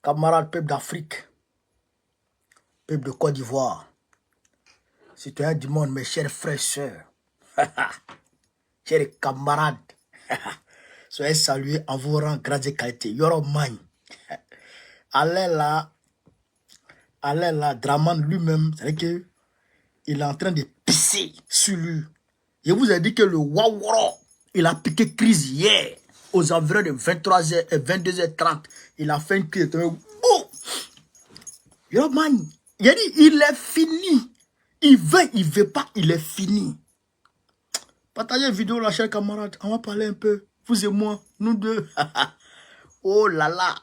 Camarades, peuple d'Afrique, peuple de Côte d'Ivoire, citoyens du monde, mes chers frères et sœurs, chers camarades, soyez salués en vos rangs, grades et qualités. Yoro man. Allez là, Draman lui-même, c'est que il est en train de pisser sur lui. Je vous ai dit que le Waworo, il a piqué crise hier, aux environs de 23h et 22h30. Il a fait une crise. Oh! Yo man, il a dit, il est fini. Il veut pas, il est fini. Partagez la vidéo là, chers camarades. On va parler un peu. Vous et moi, nous deux. Oh là là.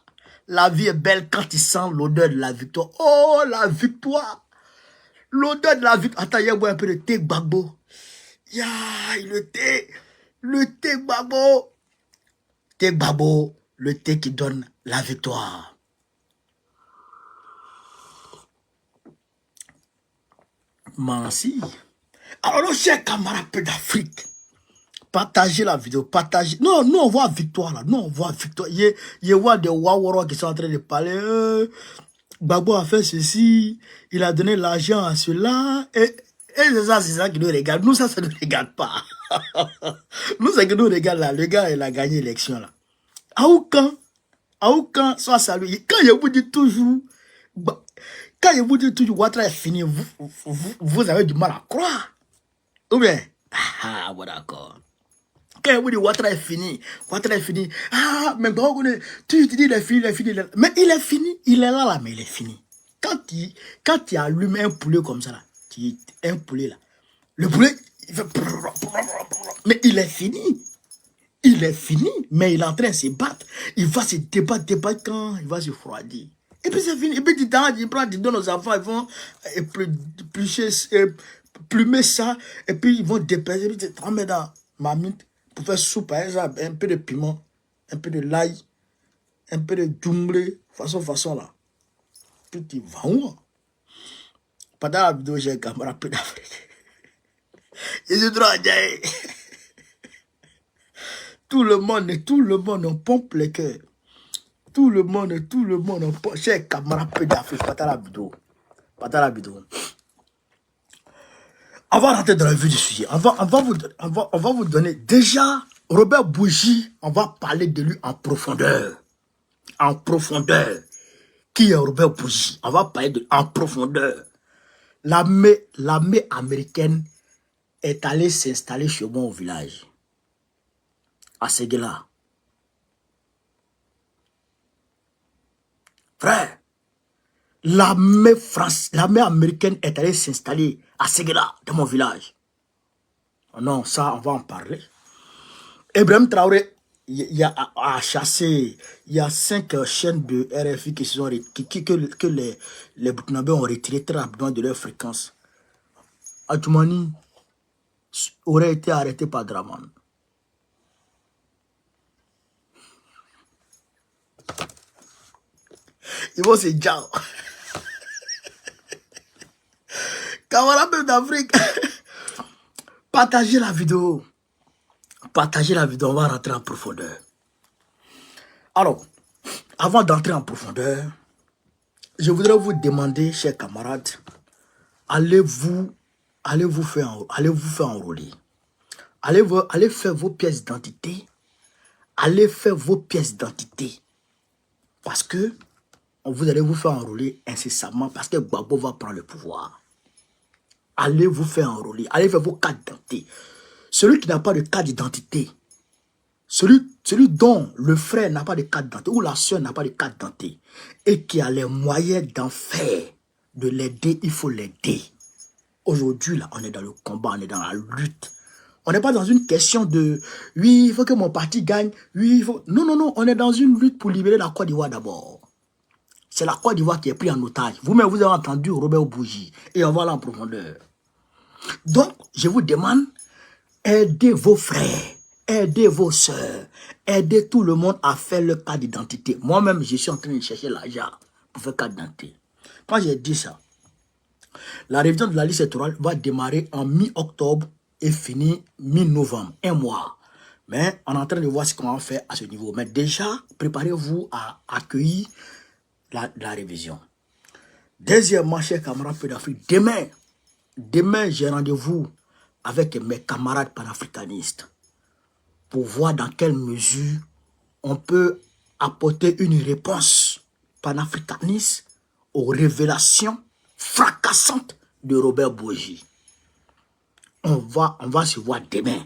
La vie est belle quand il sent l'odeur de la victoire. Oh, la victoire. L'odeur de la victoire. Attends, il y a un peu de thé gbagbo. Ya, le thé gbagbo. Thé gbagbo, le thé qui donne la victoire. Merci. Alors, nos chers camarades d'Afrique, partagez la vidéo, partagez. Non, nous on voit victoire là. Nous on voit victoire. Il y a des Waworo qui sont en train de parler. Gbagbo a fait ceci, il a donné l'argent à cela. Et c'est ça qui nous regarde. Nous, ça ne nous regarde pas. Nous, c'est que nous regarde là. Le gars, il a gagné l'élection là. À aucun, soit salué. Quand je vous dis toujours, Ouattara est fini, vous avez du mal à croire. Ou bien, bon d'accord. Quand je vous dis Ouattara est fini, ah, mais tu dis il est fini, mais il est fini, il est là, mais il est fini. Quand tu allumes un poulet comme ça, là, un poulet là, le poulet, il fait... Mais il est fini. Il est fini, mais il est en train de se battre. Il va se débattre quand il va se refroidir. Et puis c'est fini. Et puis il donne aux enfants, ils vont plumer ça, et puis ils vont dépêcher, et puis tu te mets dans ma mine pour faire soupe, par exemple, un peu de piment, un peu de l'ail, un peu de djumblé, façon là. Puis tu vas où? Pendant la vidéo, j'ai un camarade peu d'Afrique. Et je dois dire, tout le monde, on pompe les cœurs. Tout le monde, on pompe. Cher camarade peu d'Afrique, partage la vidéo. On va rentrer dans le vif du sujet. On va vous donner déjà Robert Bougie. On va parler de lui en profondeur. En profondeur. Qui est Robert Bougie? On va parler de en profondeur. L'armée américaine est allée s'installer chez moi au village. À Séguéla. Frère, l'armée américaine est allée s'installer à Séguéla, dans mon village. Oh non, ça, on va en parler. Ibrahim Traoré, il a chassé, il y a 5 chaînes de RFI qui sont que les Burkinabés ont retiré très rapidement de leur fréquence. Adjoumani aurait été arrêté par Draman. Ils vont se dire. Camarades d'Afrique, partagez la vidéo. On va rentrer en profondeur. Alors, avant d'entrer en profondeur, je voudrais vous demander, chers camarades, allez vous faire enrôler. Allez faire vos pièces d'identité. Allez faire vos pièces d'identité. Parce que vous allez vous faire enrôler incessamment parce que Gbagbo va prendre le pouvoir. Allez vous faire enrôler. Allez faire vos cartes d'identité. Celui qui n'a pas de carte d'identité, celui dont le frère n'a pas de carte d'identité ou la soeur n'a pas de carte d'identité et qui a les moyens d'en faire, de l'aider, il faut l'aider. Aujourd'hui, là, on est dans le combat, on est dans la lutte. On n'est pas dans une question de « oui, il faut que mon parti gagne, oui, il faut... » Non, on est dans une lutte pour libérer la Côte d'Ivoire d'abord. C'est la Côte d'Ivoire qui est prise en otage. Vous-même, vous avez entendu Robert Bougie et on va aller en profondeur. Donc, je vous demande, aidez vos frères, aidez vos soeurs, aidez tout le monde à faire le carte d'identité. Moi-même, je suis en train de chercher l'argent pour faire carte d'identité. Quand j'ai dit ça, la révision de la liste électorale va démarrer en mi-octobre et finir mi-novembre, 1 mois. Mais on est en train de voir ce qu'on va faire à ce niveau. Mais déjà, préparez-vous à accueillir la révision. Deuxièmement, chers camarades d'Afrique, demain j'ai rendez-vous avec mes camarades panafricanistes pour voir dans quelle mesure on peut apporter une réponse panafricaniste aux révélations fracassantes de Robert Bourgi. On va se voir demain,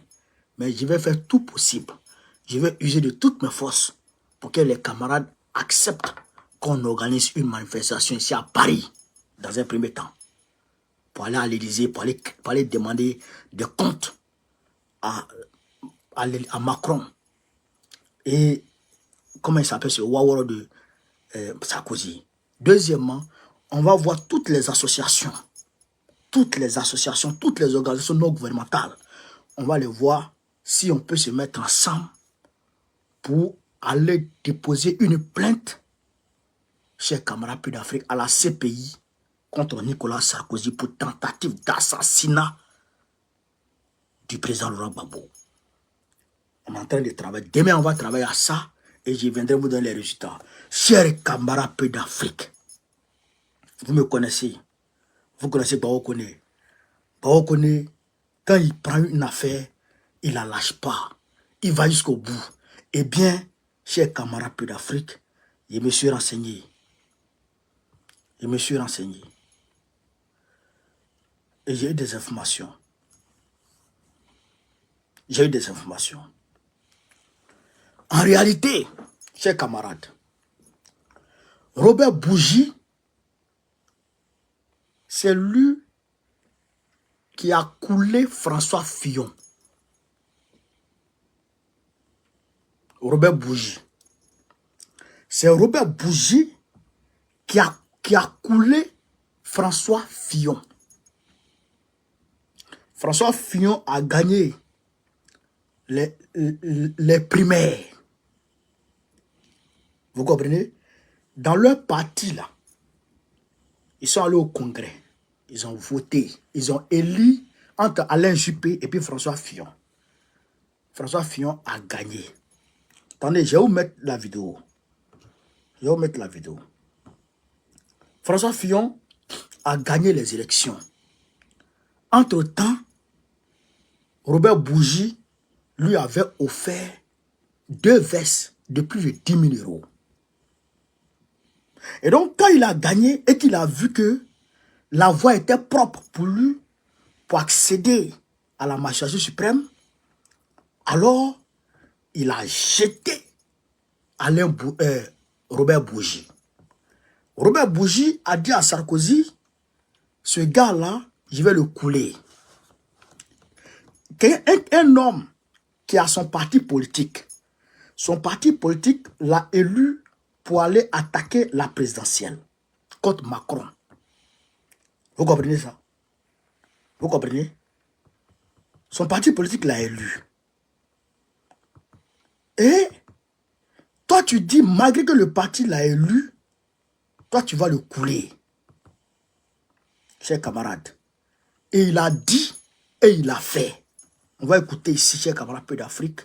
mais je vais faire tout possible. Je vais user de toutes mes forces pour que les camarades acceptent qu'on organise une manifestation ici à Paris, dans un premier temps, pour aller à l'Élysée, pour aller demander des comptes à Macron. Et comment il s'appelle ce Waworo de Sarkozy. Deuxièmement, on va voir toutes les associations, toutes les organisations non gouvernementales. On va les voir si on peut se mettre ensemble pour aller déposer une plainte, chers camarades d'Afrique, à la CPI contre Nicolas Sarkozy pour tentative d'assassinat du président Laurent Gbagbo. On est en train de travailler. Demain, on va travailler à ça et je viendrai vous donner les résultats. Chers camarades d'Afrique, vous me connaissez. Vous connaissez Bao Kone. Bao Kone, quand il prend une affaire, il ne la lâche pas. Il va jusqu'au bout. Eh bien, chers camarades d'Afrique, je me suis renseigné. Et j'ai eu des informations. En réalité, chers camarades, Robert Bourgi, c'est lui qui a coulé François Fillon. Robert Bourgi. C'est Robert Bourgi qui a coulé François Fillon. François Fillon a gagné les primaires. Vous comprenez? Dans leur parti, là, ils sont allés au Congrès. Ils ont voté. Ils ont élu entre Alain Juppé et puis François Fillon. François Fillon a gagné. Attendez, je vais vous mettre la vidéo. François Fillon a gagné les élections. Entre-temps, Robert Bourgi lui avait offert 2 vestes de plus de 10 000 €. Et donc, quand il a gagné et qu'il a vu que la voie était propre pour lui, pour accéder à la magistrature suprême, alors il a jeté Robert Bourgi. Robert Bourgi a dit à Sarkozy, ce gars-là, je vais le couler. Un homme qui a son parti politique l'a élu pour aller attaquer la présidentielle contre Macron. Vous comprenez ça? Vous comprenez? Son parti politique l'a élu. Et toi, tu dis, malgré que le parti l'a élu, toi, tu vas le couler. Chers camarades. Et il a dit et il a fait. On va écouter ici, chers camarades d'Afrique,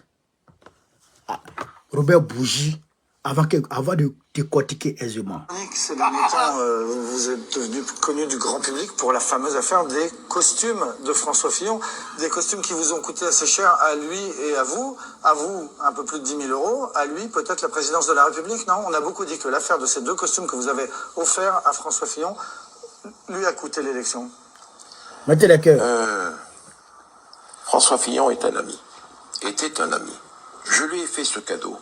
Robert Bourgi, avant de décortiquer aisément. Ces derniers temps, vous êtes devenu connu du grand public pour la fameuse affaire des costumes de François Fillon, des costumes qui vous ont coûté assez cher à lui et à vous un peu plus de 10 000 €, à lui peut-être la présidence de la République, non? On a beaucoup dit que l'affaire de ces 2 costumes que vous avez offerts à François Fillon lui a coûté l'élection. Mettez les cœurs. François Fillon était un ami. Je lui ai fait ce cadeau.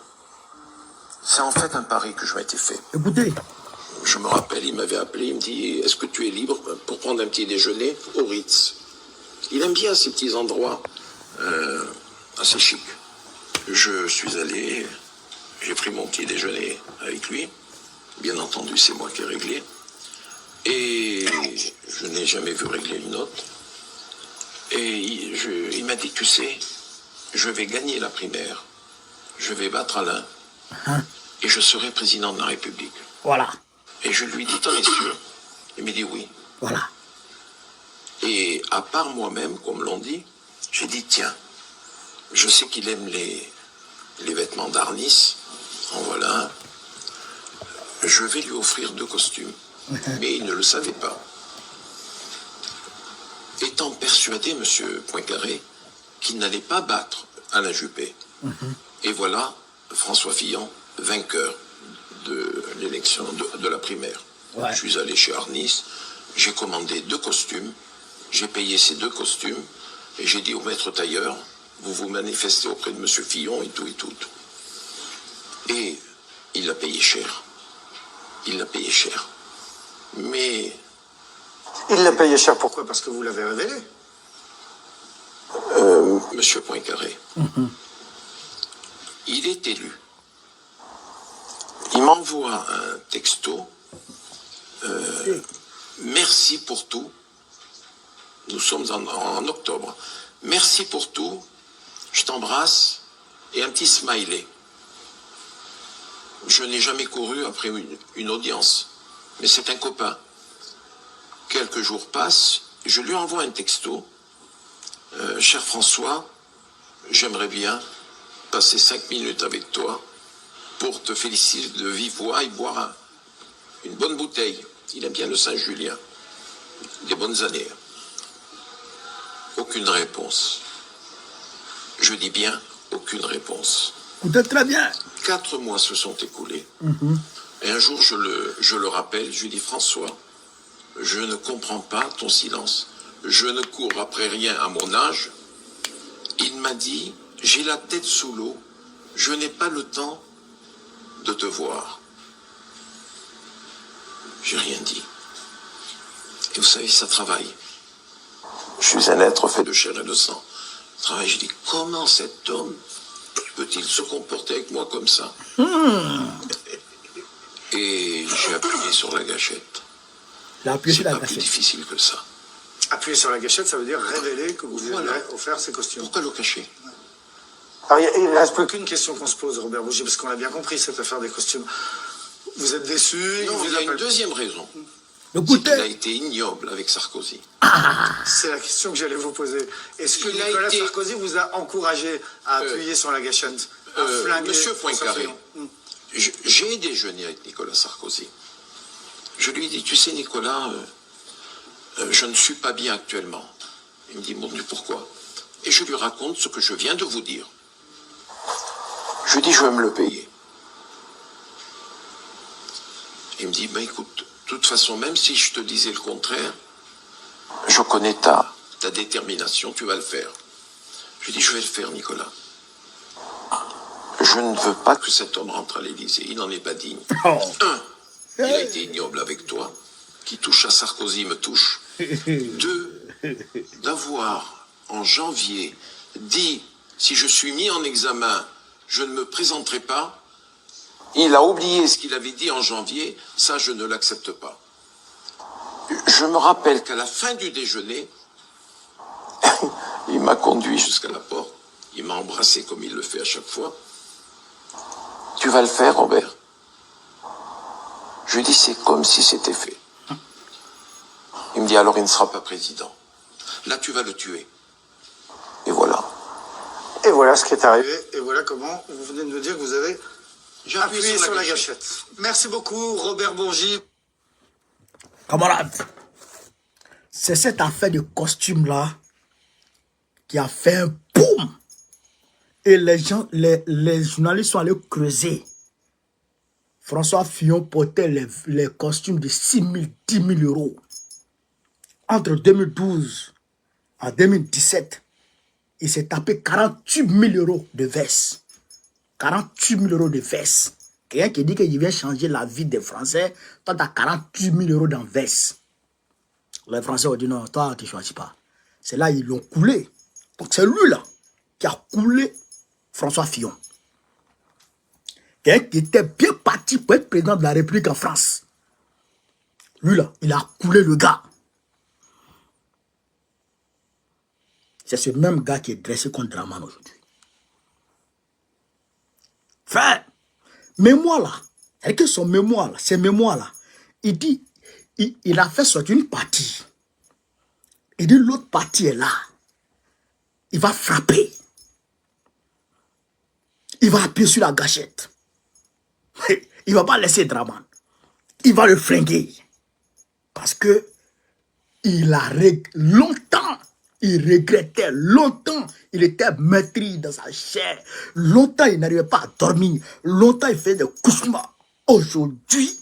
C'est en fait un pari que je m'étais fait. Écoutez. Je me rappelle, il m'avait appelé, il me dit, est-ce que tu es libre pour prendre un petit déjeuner au Ritz? Il aime bien ces petits endroits assez chics. Je suis allé, j'ai pris mon petit déjeuner avec lui. Bien entendu, c'est moi qui ai réglé. Et je n'ai jamais vu régler une note. Et il m'a dit, tu sais, je vais gagner la primaire. Je vais battre Alain. Et je serai président de la République. Voilà. Et je lui dis, t'en es sûr? Il me dit oui. Voilà. Et à part moi-même, comme l'on dit, j'ai dit, tiens, je sais qu'il aime les vêtements d'Arnis. En voilà un. je vais lui offrir 2 costumes. Mais il ne le savait pas. Étant persuadé, monsieur Poincaré, qu'il n'allait pas battre Alain Juppé. Et voilà François Fillon, vainqueur de l'élection de la primaire. Ouais. Je suis allé chez Arnis, j'ai commandé 2 costumes, j'ai payé ces 2 costumes, et j'ai dit au maître tailleur, vous vous manifestez auprès de monsieur Fillon et tout et tout. Et il l'a payé cher. Il l'a payé cher. Mais Il l'a payé cher, pourquoi? Parce que vous l'avez révélé. monsieur Poincaré, il est élu. Il m'envoie un texto. Merci pour tout. Nous sommes en octobre. Merci pour tout. Je t'embrasse. Et un petit smiley. Je n'ai jamais couru après une audience. Mais c'est un copain. Quelques jours passent. Je lui envoie un texto. Cher François, j'aimerais bien passer 5 minutes avec toi pour te féliciter de vive voix et boire une bonne bouteille. Il aime bien le Saint-Julien. Des bonnes années. Aucune réponse. Je dis bien aucune réponse. Écoutez très bien. 4 mois se sont écoulés. Et un jour, je le rappelle, je lui dis, François, je ne comprends pas ton silence. Je ne cours après rien à mon âge. Il m'a dit, j'ai la tête sous l'eau, je n'ai pas le temps de te voir. J'ai rien dit. Et vous savez, ça travaille. Je suis un être fait de chair et de sang. Travaille, je dis, comment cet homme peut-il se comporter avec moi comme ça? Et j'ai appuyé sur la gâchette. Il a appuyé C'est sur la pas plus gâchette. difficile que ça. Appuyer sur la gâchette, ça veut dire révéler que vous lui Voilà. avez offert ces costumes. Pourquoi le cacher? Alors, il ne reste plus qu'une question qu'on se pose, Robert Bougie, parce qu'on a bien compris cette affaire des costumes. Vous êtes déçu? Non, vous il y a une appelle- deuxième raison. C'est qu'il Écoutez, a été ignoble avec Sarkozy. C'est la question que j'allais vous poser. Est-ce que Il a Nicolas été- Sarkozy vous a encouragé à appuyer sur la gâchette, à flinguer Monsieur François Poincaré, Fillon? j'ai déjeuné avec Nicolas Sarkozy. Je lui ai dit, tu sais Nicolas, je ne suis pas bien actuellement. Il me dit, mon Dieu, pourquoi? Et je lui raconte ce que je viens de vous dire. Je lui dis, je vais me le payer. Il me dit, ben écoute, de toute façon, même si je te disais le contraire, je connais ta détermination, tu vas le faire. Je lui dis, je vais le faire, Nicolas. Je ne veux pas que cet homme rentre à l'Élysée, il n'en est pas digne. Oh. Il a été ignoble avec toi, qui touche à Sarkozy me touche. 2, d'avoir en janvier dit, si je suis mis en examen, je ne me présenterai pas. Il a oublié ce qu'il avait dit en janvier, ça je ne l'accepte pas. Je me rappelle qu'à la fin du déjeuner, il m'a conduit jusqu'à la porte, il m'a embrassé comme il le fait à chaque fois. Tu vas le faire, Robert? Je lui dis, c'est comme si c'était fait. Il me dit, alors il ne sera pas président. Là, tu vas le tuer. Et voilà. Et voilà ce qui est arrivé. Et voilà comment vous venez de nous dire que vous avez J'ai appuyé sur la gâchette. Merci beaucoup, Robert Bourgi. camarades, c'est cette affaire de costume-là qui a fait un boum. Et les gens, les journalistes sont allés creuser. François Fillon portait les costumes de 6 000, 10 000 euros. Entre 2012 et 2017, il s'est tapé 48 000 euros de veste. 48 000 euros de veste. Quelqu'un qui dit qu'il vient changer la vie des Français, toi, tu as 48 000 euros dans veste. Les Français ont dit non, toi, tu ne choisis pas. C'est là ils l'ont coulé. Donc c'est lui-là qui a coulé François Fillon. Quelqu'un qui était bien parti pour être président de la République en France. Lui-là, il a coulé le gars. C'est ce même gars qui est dressé contre Draman aujourd'hui. Frère, mémoire là, c'est que son mémoire là, ses mémoires là, il dit, il a fait sortir une partie. Il dit l'autre partie est là. Il va frapper. Il va appuyer sur la gâchette. Il ne va pas laisser Draman. il va le flinguer. Parce que longtemps, il regrettait, longtemps, il était meurtri dans sa chair. Longtemps, il n'arrivait pas à dormir. Longtemps, il faisait des cauchemars. Aujourd'hui,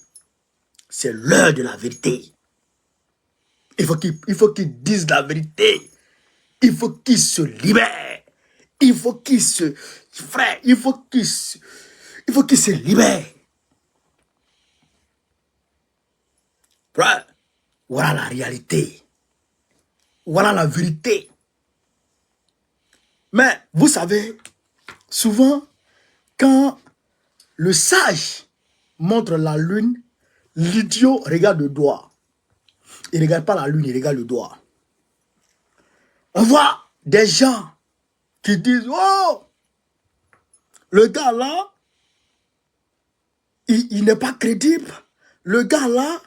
c'est l'heure de la vérité. Il faut qu'il dise la vérité. Il faut qu'il se libère. Il faut qu'il se... Frère, il faut qu'il se libère. Frère, voilà la réalité. Voilà la vérité. Mais vous savez, souvent, quand le sage montre la lune, l'idiot regarde le doigt. Il ne regarde pas la lune, il regarde le doigt. On voit des gens qui disent, oh, le gars là, il n'est pas crédible. Le gars là,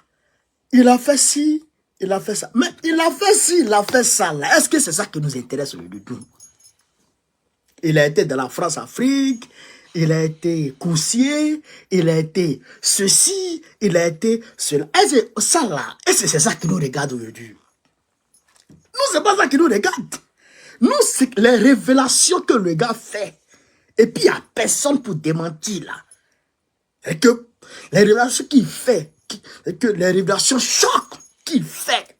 il a fait ci, il a fait ça. Mais il a fait ci, il a fait ça là. Est-ce que c'est ça qui nous intéresse aujourd'hui? Il a été dans la France-Afrique, il a été coursier, il a été ceci, il a été cela. Est-ce que ça là, est-ce que c'est ça qui nous regarde aujourd'hui? Nous, c'est pas ça qui nous regarde. Nous, c'est les révélations que le gars fait. Et puis, il n'y a personne pour démentir là. Et que les révélations qu'il fait, et que les révélations choquent qu'il fait.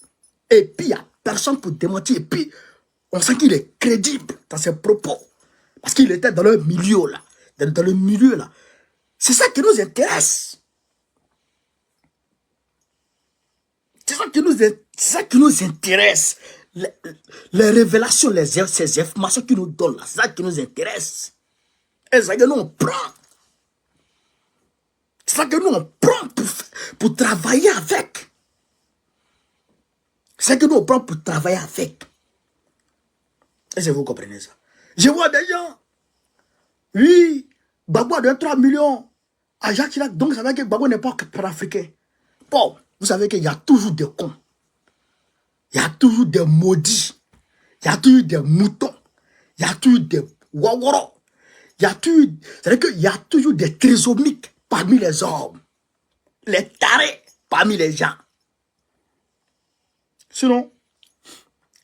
Et puis, il n'y a personne pour démentir. Et puis, on sent qu'il est crédible dans ses propos. Parce qu'il était dans le milieu là. Dans le milieu là. C'est ça qui nous intéresse. C'est ça qui nous intéresse. Les révélations, ces informations qui nous donnent là. C'est ça qui nous intéresse. Et c'est ça que nous on prend. C'est ça que nous on prend pour travailler avec. C'est ça que nous on prend pour travailler avec. Est-ce que vous comprenez ça? Je vois des gens. Oui, Gbagbo a donné 3 millions à Jacques Chirac. Donc ça veut dire que Gbagbo n'est pas panafricain. Bon, vous savez qu'il y a toujours des cons. Il y a toujours des maudits. Il y a toujours des moutons. Il y a toujours des wawaros. C'est-à-dire qu'il y a toujours des trisomiques parmi les hommes. Les tarés parmi les gens. Sinon,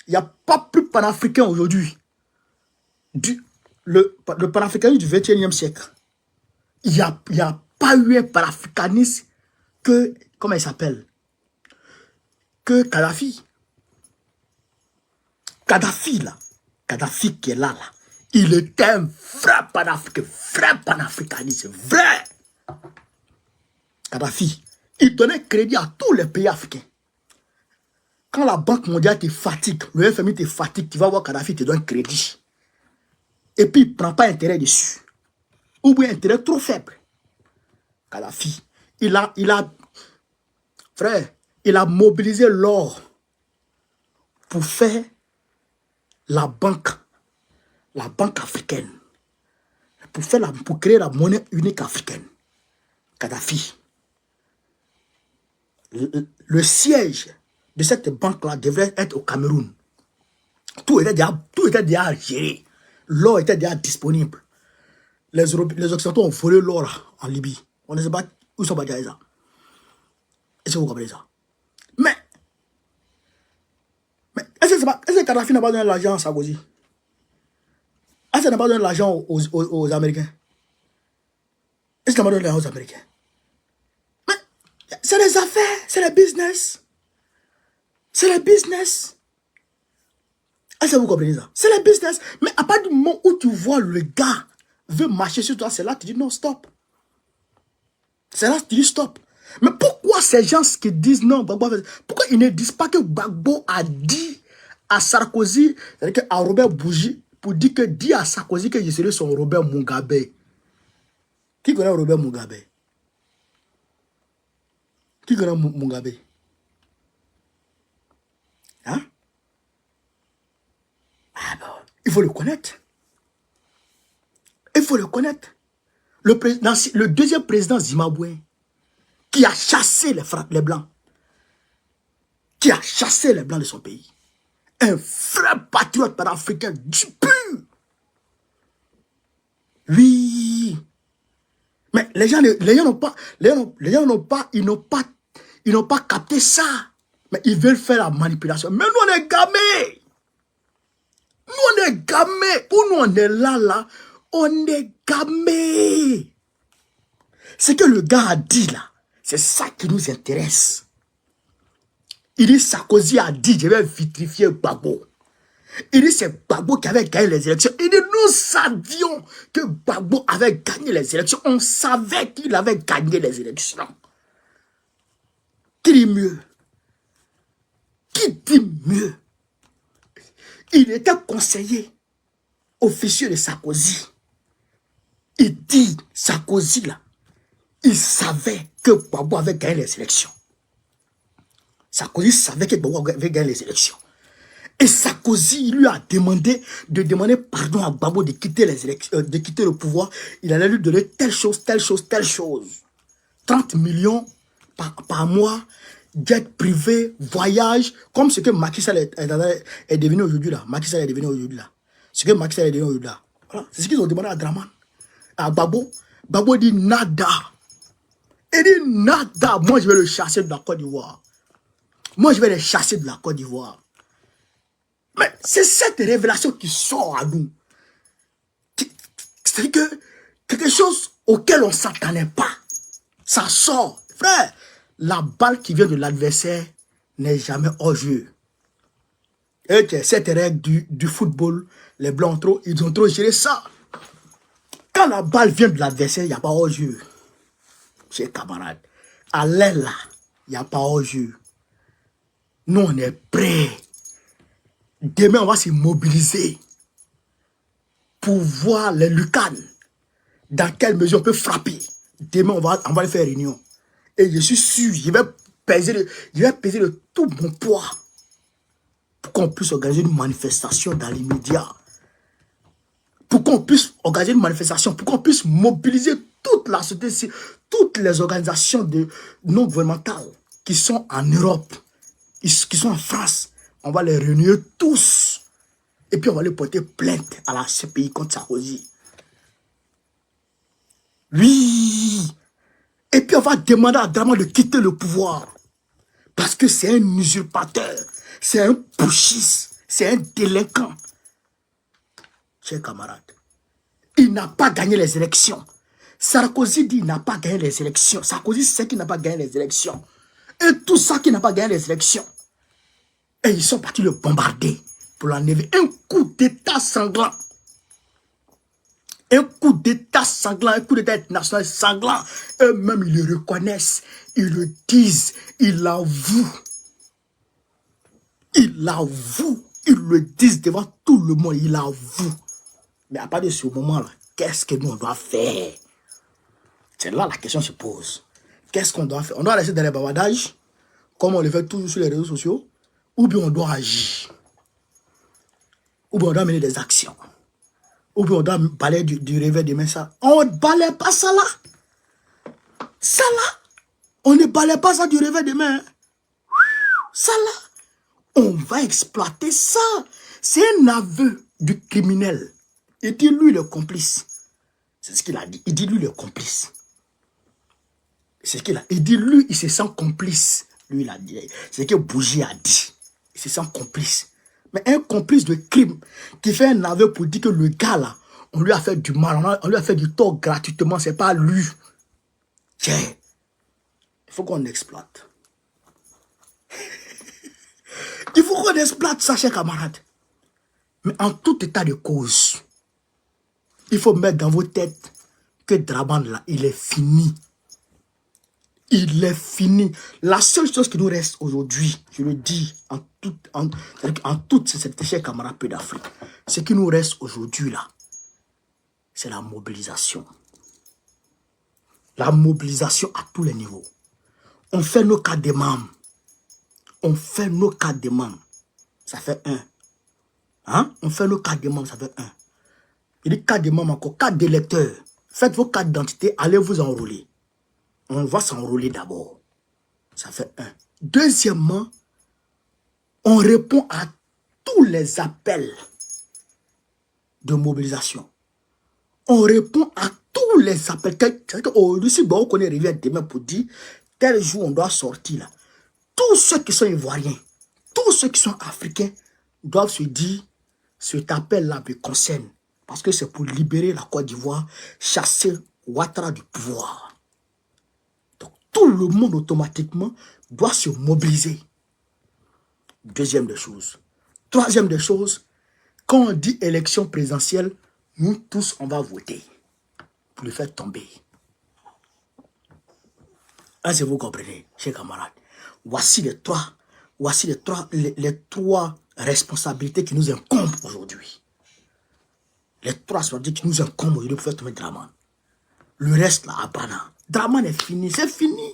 il n'y a pas plus panafricain aujourd'hui. Le panafricanisme du 21e siècle. Il n'y a pas eu un panafricanisme que, comment il s'appelle? Que Kadhafi. Kadhafi là. Kadhafi qui est là. Il était un vrai panafricaniste, vrai. Kadhafi, il donnait crédit à tous les pays africains. Quand la Banque mondiale te fatigue, le FMI te fatigue, tu vas voir Kadhafi te donne crédit. Et puis il ne prend pas intérêt dessus. Ou bien intérêt trop faible. Kadhafi, frère, il a mobilisé l'or pour faire la banque africaine. Pour créer la monnaie unique africaine. Kadhafi. Le siège de cette banque-là devrait être au Cameroun. Tout était déjà géré. L'or était déjà disponible. Les Occidentaux ont volé l'or en Libye. On ne sait pas où sont basés ça. Est-ce que vous comprenez ça? Mais est-ce que Kadhafi n'a pas donné l'argent à Sarkozy? Est-ce qu'il n'a pas donné l'argent aux Américains? Est-ce qu'il n'a pas donné l'argent aux Américains? Mais c'est les affaires, c'est le business. C'est le business. Est-ce que vous comprenez ça? C'est le business. Mais à partir du moment où tu vois le gars veut marcher sur toi, c'est là que tu dis non, stop. C'est là que tu dis stop. Mais pourquoi ces gens qui disent non, pourquoi ils ne disent pas que Gbagbo a dit à Sarkozy, c'est-à-dire à Robert Bougie, pour dire que dit à Sarkozy que je serai son Robert Mugabe? Qui connaît Robert Mugabe? Qui connaît Mugabe? Hein? Ah bon, il faut le connaître. Il faut le connaître. Le deuxième président zimbabwéen qui a chassé les Blancs. Qui a chassé les Blancs de son pays. Un vrai patriote panafricain du pur. Oui. Mais les gens n'ont pas Ils n'ont pas capté ça. Mais ils veulent faire la manipulation. Mais nous, on est gamés. Nous, on est gamés. Où nous, on est là, on est gamés. Ce que le gars a dit là, c'est ça qui nous intéresse. Il dit, Sarkozy a dit, je vais vitrifier Gbagbo. Il dit, c'est Gbagbo qui avait gagné les élections. Il dit, nous savions que Gbagbo avait gagné les élections. On savait qu'il avait gagné les élections. Qui dit mieux? Qui dit mieux? Il était conseiller officieux de Sarkozy. Il dit, Sarkozy là, il savait que Gbagbo avait gagné les élections. Sarkozy savait que Gbagbo avait gagné les élections. Et Sarkozy, il lui a demandé de demander pardon à Gbagbo de quitter les élections, de quitter le pouvoir. Il allait lui donner telle chose, telle chose, telle chose. 30 millions par mois, jet privé, voyage, comme ce que Macky Sall est devenu aujourd'hui là. Macky Sall est devenu aujourd'hui là. Ce que Macky Sall est devenu aujourd'hui là. Voilà. C'est ce qu'ils ont demandé à Draman. À Gbagbo. Gbagbo dit nada. Il dit nada. Moi, je vais le chasser de la Côte d'Ivoire. Moi, je vais le chasser de la Côte d'Ivoire. Mais c'est cette révélation qui sort à nous. C'est que quelque chose auquel on ne s'attendait pas. Ça sort. Frère, la balle qui vient de l'adversaire n'est jamais hors jeu. Et cette règle du football, les Blancs ils ont trop géré ça. Quand la balle vient de l'adversaire, il n'y a pas hors jeu. Chers camarades, à l'aile là, il n'y a pas hors jeu. Nous, on est prêts. Demain, on va se mobiliser pour voir les lucanes. Dans quelle mesure on peut frapper. Demain, on va les faire réunion. Et je suis sûr, je vais peser de tout mon poids pour qu'on puisse organiser une manifestation dans l'immédiat. Pour qu'on puisse organiser une manifestation, pour qu'on puisse mobiliser toute la société, toutes les organisations non gouvernementales qui sont en Europe, qui sont en France. On va les réunir tous. Et puis on va les porter plainte à la CPI contre Sarkozy. Oui. Et puis on va demander à Draman de quitter le pouvoir. Parce que c'est un usurpateur. C'est un putschiste. C'est un délinquant. Chers camarades, il n'a pas gagné les élections. Sarkozy dit qu'il n'a pas gagné les élections. Sarkozy sait qu'il n'a pas gagné les élections. Et tout ça qui n'a pas gagné les élections. Et ils sont partis le bombarder pour l'enlever. Un coup d'état sanglant. Un coup d'état sanglant, un coup d'état national sanglant. Eux-mêmes, ils le reconnaissent. Ils le disent. Ils l'avouent. Ils l'avouent. Ils le disent devant tout le monde. Ils l'avouent. Mais à partir de ce moment-là, qu'est-ce que nous, on doit faire? C'est là la question se pose. Qu'est-ce qu'on doit faire? On doit rester dans les bavardages, comme on le fait toujours sur les réseaux sociaux. Ou bien on doit agir. Ou bien on doit mener des actions. Ou bien on doit balayer du réveil demain ça. On ne balaye pas ça là. Ça là. On ne balaye pas ça du réveil demain. Hein. Ça là. On va exploiter ça. C'est un aveu du criminel. Il dit lui le complice. C'est ce qu'il a dit. Il dit lui le complice. C'est ce qu'il a dit. Il dit lui il se sent complice. Lui il a dit. C'est ce que Bougie a dit. Il se sent complice. Mais un complice de crime qui fait un aveu pour dire que le gars là, on lui a fait du mal, on lui a fait du tort gratuitement, c'est pas lui. Tiens, il faut qu'on exploite. Il faut qu'on exploite ça, chers camarades. Mais en tout état de cause, il faut mettre dans vos têtes que Draman là, il est fini. Il est fini. La seule chose qui nous reste aujourd'hui, je le dis en toute cette chère camarade peu d'Afrique, ce qui nous reste aujourd'hui là, c'est la mobilisation. La mobilisation à tous les niveaux. On fait nos cas des membres. On fait nos cas des membres. Ça fait 1. Hein? On fait nos cas des membres, ça fait 1. Il dit cas des membres encore, cas d'électeurs. Faites vos cartes d'identité, allez vous enrôler. On va s'enrôler d'abord. Ça fait 1. Deuxièmement, on répond à tous les appels de mobilisation. On répond à tous les appels. Aujourd'hui, si on connaît Rivière demain pour dire tel jour on doit sortir là, tous ceux qui sont ivoiriens, tous ceux qui sont africains doivent se dire, cet appel-là me concerne. Parce que c'est pour libérer la Côte d'Ivoire, chasser Ouattara du pouvoir. Donc tout le monde automatiquement doit se mobiliser. Deuxième des choses. Troisième des choses, quand on dit élection présidentielle, nous tous on va voter pour le faire tomber. Est-ce que vous comprenez, chers camarades? Voici les trois responsabilités qui nous incombent aujourd'hui. Les trois responsabilités qui nous incombent aujourd'hui pour faire tomber Dramane. Le reste là, à Bana. Dramane est fini, c'est fini.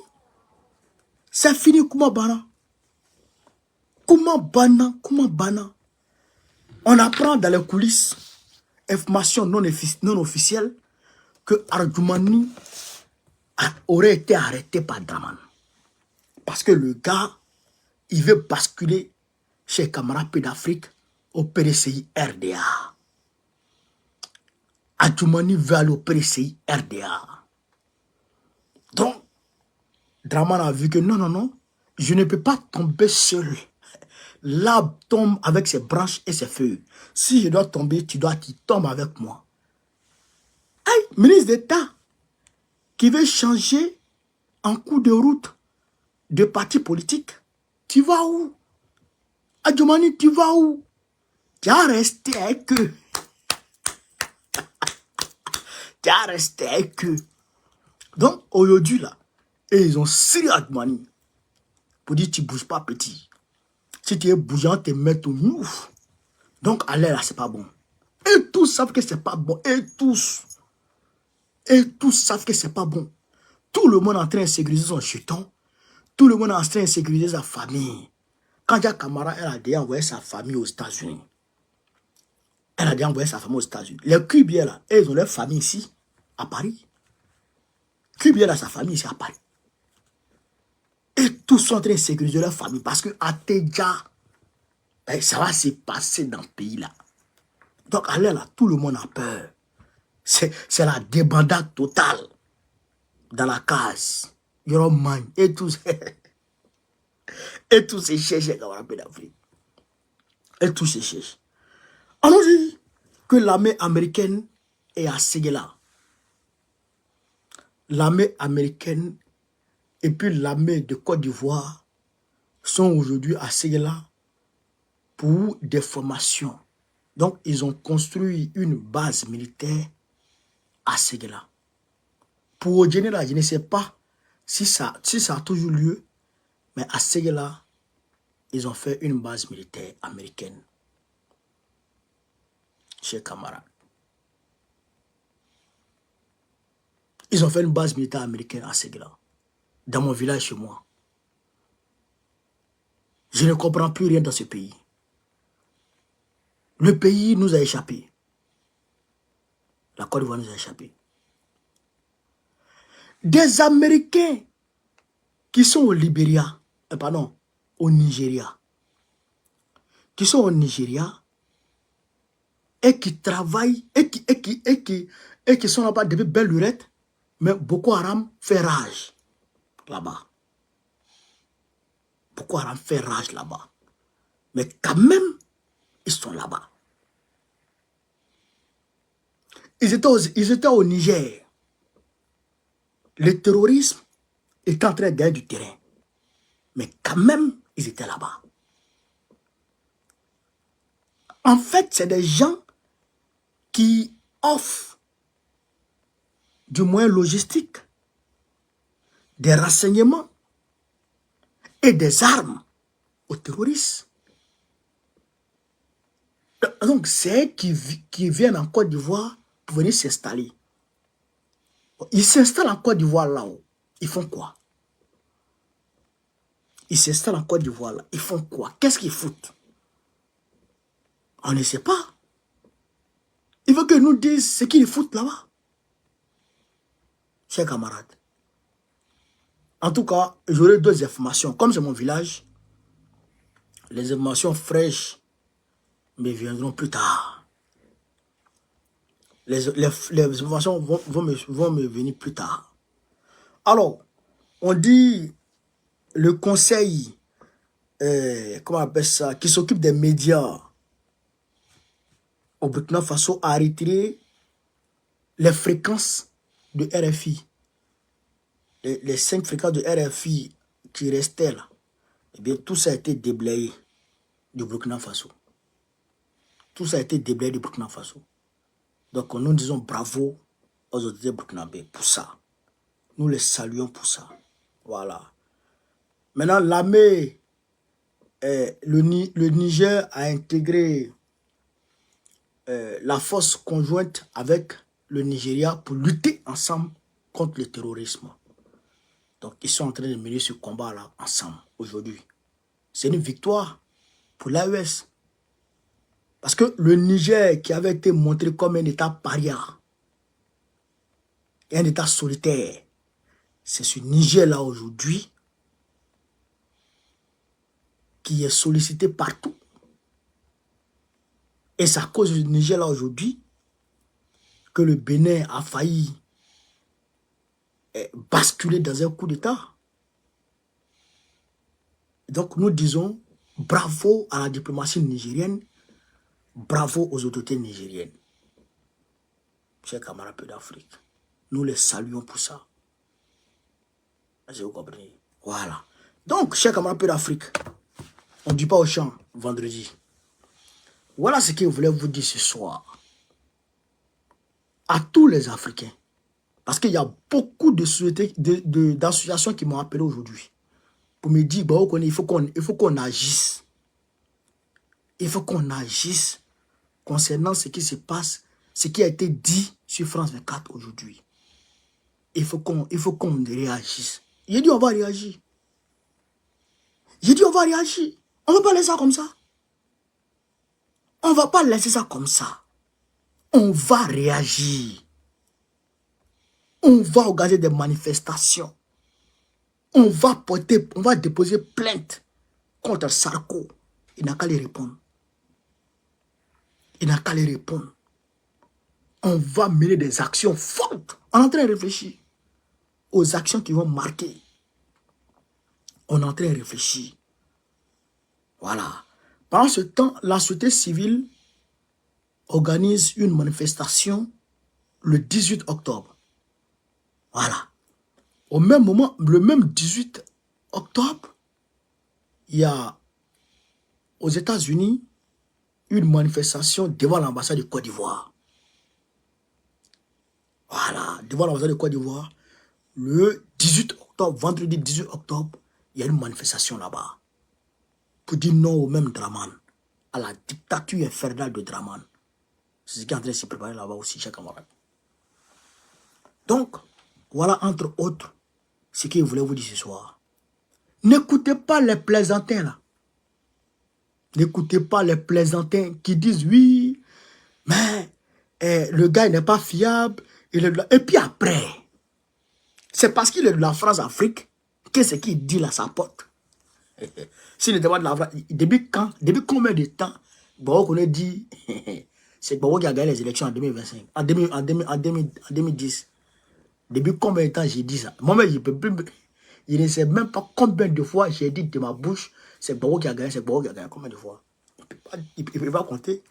C'est fini, comment Bana? Comment Bana? On apprend dans les coulisses, information non officielle, que Arjoumani aurait été arrêté par Dramane. Parce que le gars, il veut basculer chez camarades Pays d'Afrique au PDCI RDA. Adjoumani veut aller au PDCI RDA. Donc, Dramane a vu que non, je ne peux pas tomber seul. L'arbre tombe avec ses branches et ses feuilles. Si je dois tomber, tu tombes avec moi. Hey, ministre d'État qui veut changer en cours de route de parti politique, tu vas où? Adjoumani, tu vas où? Tu as resté avec eux. Tu as resté avec eux. Donc, aujourd'hui, là, et ils ont scié Adjoumani pour dire, tu ne bouges pas, petit. Si tu es bougeant, tu te mets au ouf. Donc, allez là, c'est pas bon. Et tous savent que c'est pas bon. Et tous savent que c'est pas bon. Tout le monde est en train de sécuriser son jeton. Tout le monde est en train de sécuriser sa famille. Quand Dia Camara, elle a déjà envoyé sa famille aux États-Unis. Les Cubiers là, ils ont leur famille ici, à Paris. Cubier a sa famille ici, à Paris. Et tous sont en train de sécuriser leur famille parce que à Teja, ça va se passer dans le pays là. Donc, allez là, tout le monde a peur. C'est la débandade totale dans la case. Yoroman et tous ces chercheurs d'Afrique. Et tous ces chercheurs. On nous dit que l'armée américaine est à Séguéla. L'armée américaine et puis l'armée de Côte d'Ivoire sont aujourd'hui à Séguéla pour des formations. Donc, ils ont construit une base militaire à Séguéla. Pour Odjenera, je ne sais pas si ça a toujours lieu, mais à Séguéla, ils ont fait une base militaire américaine. Chers camarades. Ils ont fait une base militaire américaine à Séguéla. Dans mon village chez moi. Je ne comprends plus rien dans ce pays. Le pays nous a échappé. La Côte d'Ivoire nous a échappé. Des Américains qui sont au Libéria, au Nigeria, et qui travaillent et qui sont là-bas depuis belle lurette, mais Boko Haram fait rage là-bas. Boko Haram fait rage là-bas. Mais quand même, ils sont là-bas. Ils étaient au Niger. Le terrorisme est en train de gagner du terrain. Mais quand même, ils étaient là-bas. En fait, c'est des gens qui offrent du moyen logistique, des renseignements et des armes aux terroristes. Donc, c'est eux qui viennent en Côte d'Ivoire pour venir s'installer. Ils s'installent en Côte d'Ivoire là-haut. Ils font quoi? Ils s'installent en Côte d'Ivoire là. Ils font quoi? Qu'est-ce qu'ils foutent? On ne sait pas. Il veut que nous disent ce qu'ils foutent là-bas. Chers camarades. En tout cas, j'aurai deux informations. Comme c'est mon village, les informations fraîches me viendront plus tard. Les informations vont me venir plus tard. Alors, on dit le conseil, comment on appelle ça, qui s'occupe des médias au Burkina Faso a retiré les fréquences de RFI. Les 5 fréquences de RFI qui restaient là, eh bien, tout ça a été déblayé du Burkina Faso. Tout ça a été déblayé du Burkina Faso. Donc, nous disons bravo aux autorités burkinabées pour ça. Nous les saluons pour ça. Voilà. Maintenant, l'armée, le Niger a intégré la force conjointe avec le Nigeria pour lutter ensemble contre le terrorisme. Donc, ils sont en train de mener ce combat-là ensemble aujourd'hui. C'est une victoire pour l'AES. Parce que le Niger, qui avait été montré comme un État paria, un État solitaire, c'est ce Niger-là aujourd'hui qui est sollicité partout. Et c'est à cause du Niger-là aujourd'hui que le Bénin a failli basculer dans un coup d'État. Donc nous disons bravo à la diplomatie nigérienne, bravo aux autorités nigériennes. Chers camarades d'Afrique, nous les saluons pour ça. Vous comprenez? Voilà. Donc, chers camarades d'Afrique, on ne dit pas au champ vendredi. Voilà ce que je voulais vous dire ce soir. À tous les Africains. Parce qu'il y a beaucoup de sociétés, d'associations qui m'ont appelé aujourd'hui. Pour me dire, bah, il faut qu'on agisse. Il faut qu'on agisse concernant ce qui se passe, ce qui a été dit sur France 24 aujourd'hui. Il faut qu'on réagisse. J'ai dit on va réagir. J'ai dit on va réagir. On ne va pas laisser ça comme ça. On ne va pas laisser ça comme ça. On va réagir. On va organiser des manifestations. On va déposer plainte contre Sarko. Il n'a qu'à les répondre. Il n'a qu'à les répondre. On va mener des actions fortes. On est en train de réfléchir aux actions qui vont marquer. On est en train de réfléchir. Voilà. Pendant ce temps, la société civile organise une manifestation le 18 octobre. Voilà. Au même moment, le même 18 octobre, il y a aux États-Unis une manifestation devant l'ambassade de Côte d'Ivoire. Voilà, devant l'ambassade de Côte d'Ivoire, le 18 octobre, vendredi 18 octobre, il y a une manifestation là-bas. Pour dire non au même Draman, à la dictature infernale de Draman. C'est ce qui est en train de se préparer là-bas aussi, chers camarades. Donc, voilà entre autres ce que je voulais vous dire ce soir. N'écoutez pas les plaisantins là. N'écoutez pas les plaisantins qui disent oui, mais le gars n'est pas fiable. Et puis après, c'est parce qu'il est de la France-Afrique que ce qu'il dit là, ça porte. S'il n'était pas de la France, depuis combien de temps, Barrow a dit, c'est Barrow qui a gagné les élections en 2025, en 2010. Depuis combien de temps j'ai dit ça? Moi-même, je ne sais même pas combien de fois j'ai dit de ma bouche, c'est Barrow qui a gagné, c'est Barrow qui a gagné. Combien de fois? Il ne peut pas compter.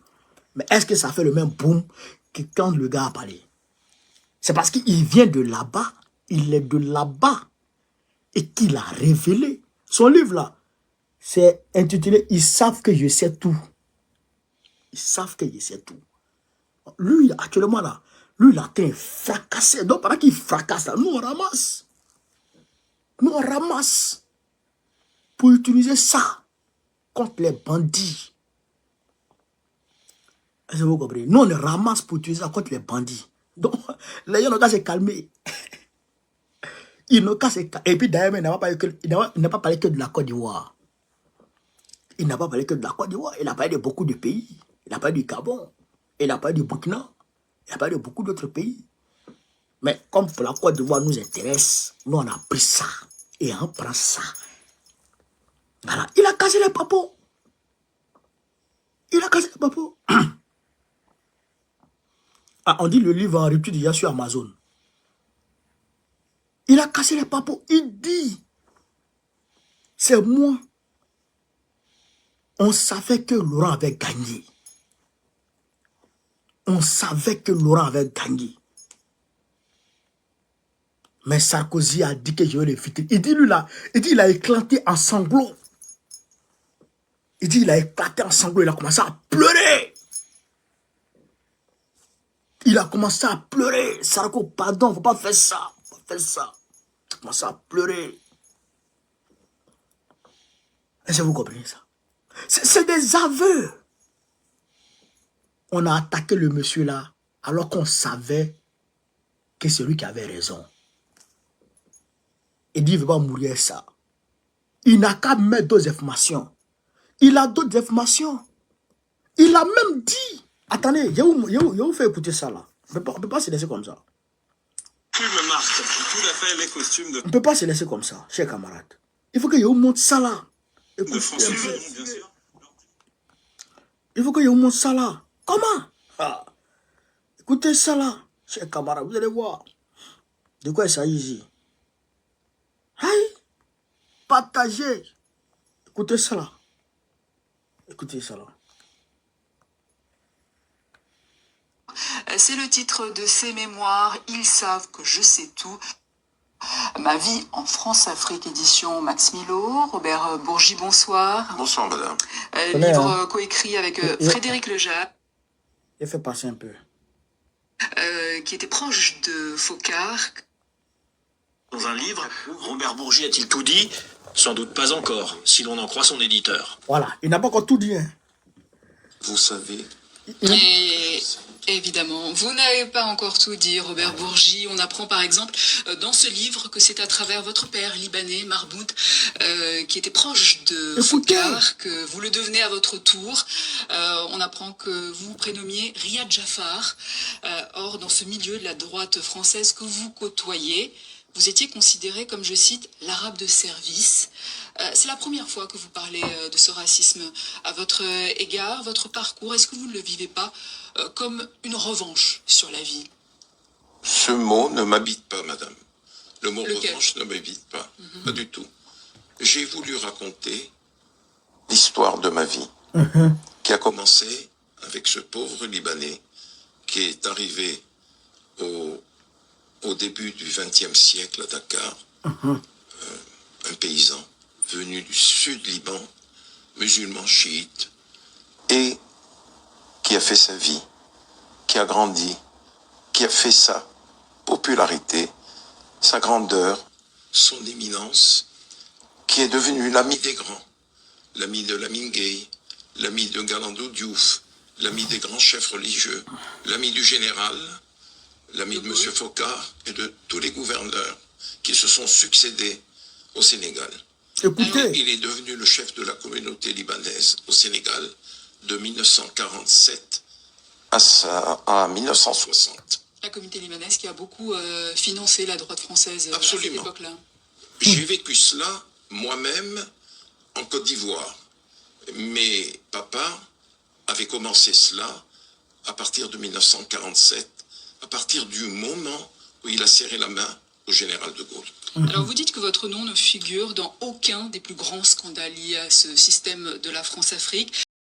Mais est-ce que ça fait le même boom que quand le gars a parlé? C'est parce qu'il vient de là-bas, il est de là-bas, et qu'il a révélé. Son livre là, c'est intitulé « Ils savent que je sais tout ». Ils savent que je sais tout. Lui, actuellement là, lui, il a été fracassé. Donc, pendant qu'il fracasse là, nous on ramasse. Nous on ramasse. Pour utiliser ça contre les bandits. Est-ce que vous comprenez? Nous on ramasse pour utiliser ça contre les bandits. Donc, les gens n'ont qu'à se calmer. Ils n'ont qu'à se calmer. Et puis d'ailleurs, il n'a pas parlé que de la Côte d'Ivoire. Il n'a pas parlé que de la Côte d'Ivoire. Il a parlé de beaucoup de pays. Il a parlé du Gabon. Il a parlé du Burkina. Il a parlé de beaucoup d'autres pays. Mais comme la Côte d'Ivoire nous intéresse, nous on a pris ça. Et on prend ça. Voilà. Il a cassé les papos. Il a cassé les papos. Ah, on dit le livre en rupture déjà sur Amazon. Il a cassé les papos. Il dit c'est moi. On savait que Laurent avait gagné. On savait que Laurent avait gagné. Mais Sarkozy a dit que je vais le filtrer. Il dit, lui là, il a éclaté en sanglots. Il dit, il a éclaté en sanglots. Il a commencé à pleurer. Il a commencé à pleurer. Sarko, pardon, faut pas faire ça. Faut pas faire ça. Il a commencé à pleurer. Est-ce que vous comprenez ça? C'est des aveux. On a attaqué le monsieur là, alors qu'on savait que c'est lui qui avait raison. Il dit, il ne veut pas mourir ça. Il n'a qu'à mettre d'autres informations. Il a d'autres informations. Il a même dit, attendez, je vous fais écouter ça là. On ne peut pas se laisser comme ça. Tu me marques tout à fait les costumes On ne peut pas se laisser comme ça, chers camarades. Il faut que je vous montre ça là. de François Fillon, bien sûr. Il faut que je vous montre ça là. Comment? Écoutez ça là, chers camarades, vous allez voir. De quoi il s'agit ici? Aïe, partagez. Écoutez ça là. Écoutez ça là. C'est le titre de ses mémoires, Ils savent que je sais tout. Ma vie en France-Afrique, édition Max Milo. Robert Bourgi, bonsoir. Bonsoir, madame. Livre coécrit avec Frédéric Lejade, Il fait passer un peu. qui était proche de Focard. Dans un livre, Robert Bourgi a-t-il tout dit? Sans doute pas encore, si l'on en croit son éditeur. Voilà, il n'a pas encore tout dit. Hein. Vous savez, Et évidemment, vous n'avez pas encore tout dit, Robert Bourgi. On apprend par exemple dans ce livre que c'est à travers votre père libanais, Marbout, qui était proche de Focard, que vous le devenez à votre tour. On apprend que vous vous prénommiez Riyad Jafar. Or, dans ce milieu de la droite française que vous côtoyez, vous étiez considéré comme, je cite, l'arabe de service. C'est la première fois que vous parlez de ce racisme à votre égard, votre parcours. Est-ce que vous ne le vivez pas comme une revanche sur la vie? ce mot ne m'habite pas, madame. Le mot Lequel? revanche ne m'habite pas. Pas du tout. J'ai voulu raconter l'histoire de ma vie, qui a commencé avec ce pauvre Libanais qui est arrivé au début du XXe siècle à Dakar, un paysan venu du sud Liban, musulman chiite, et qui a fait sa vie, qui a grandi, qui a fait sa popularité, sa grandeur, son éminence, qui est devenu l'ami des grands, l'ami de Lamine Gueye, l'ami de Galandou Diouf, l'ami des grands chefs religieux, l'ami du général, l'ami de M. Focard et de tous les gouverneurs qui se sont succédés au Sénégal. Écoutez. Il est devenu le chef de la communauté libanaise au Sénégal de 1947 à 1960. La communauté libanaise qui a beaucoup financé la droite française à cette Absolument. époque-là. J'ai vécu cela moi-même en Côte d'Ivoire. Mes papas avaient commencé cela à partir de 1947, à partir du moment où il a serré la main au général de Gaulle. Alors vous dites que votre nom ne figure dans aucun des plus grands scandales liés à ce système de la France-Afrique.